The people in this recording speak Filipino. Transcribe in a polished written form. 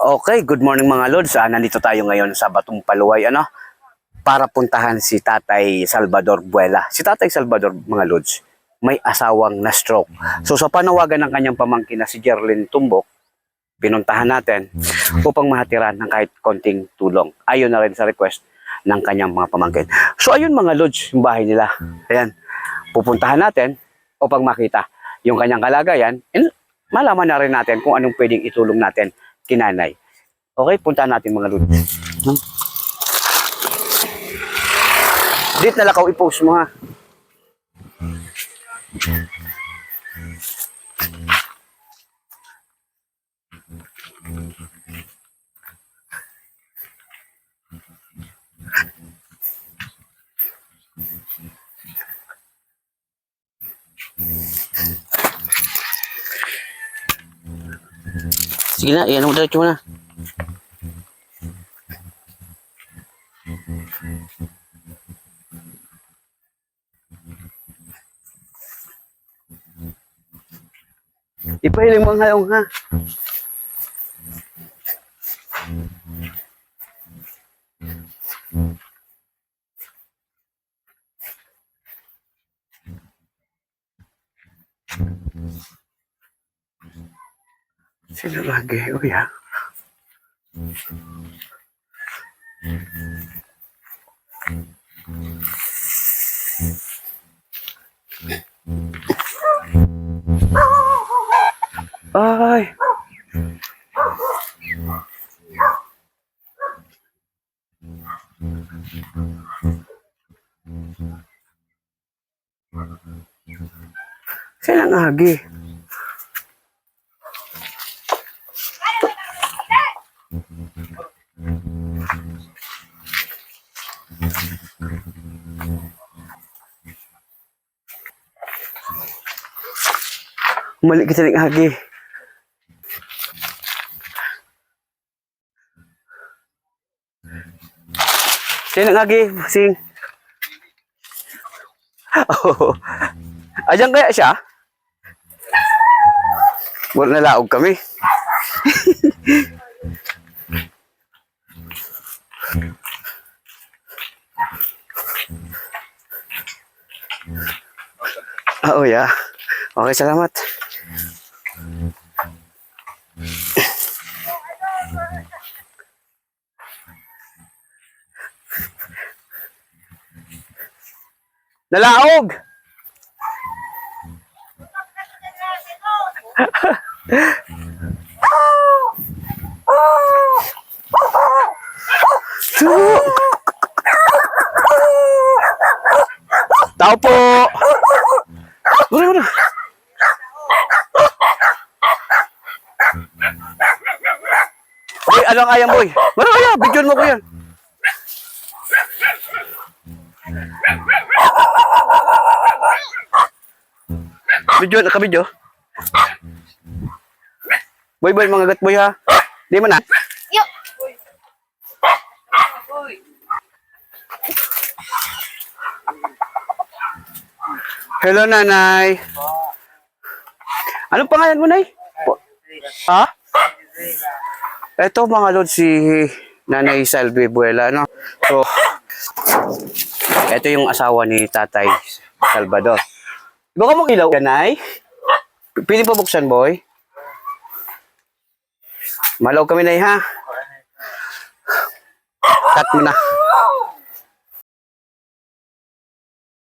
Okay, good morning mga Lods. Nandito tayo ngayon sa Batong Paluay, para puntahan si Tatay Salvador Buela. Si Tatay Salvador, mga Lods, may asawang na-stroke. So sa panawagan ng kanyang pamangkin na si Jerlyn Tumbok, pinuntahan natin upang mahatiran ng kahit konting tulong. Ayon na rin sa request ng kanyang mga pamangkin. So ayun mga Lods, yung bahay nila. Ayan, pupuntahan natin upang makita yung kanyang kalagayan and malaman na rin natin kung anong pwedeng itulong natin kinanay. Okay, punta natin mga Lods. Dito na lakaw i-post mo ha. Sige na, iyan mo diretso mo na. Ipahiling mo ang hayong ha. Sino lagi? O ya. Ay. Sino lagi? Umalik kita ng agi. Sino ng agi? Sing. Oh. Ayan kaya siya? Wala nalaog kami. Oh ya. Okay, salamat. Nalaog! Tao po! Muna. Boy, ano ang ayang boy? Muna, bigyan mo ko yan. Video, naka-video. Boy, mga gat boy ha. Di man na? Yo. Hello, nanay. Anong pangalan mo, nay? Ha? Ito, mga Lord, si Nanay Salvi Buela, no? So, ito yung asawa ni Tatay Salvador. Baka mong ilaw, nanay? Pili pa buksan, boy. Malaw kami, nay, ha? Cut mo na.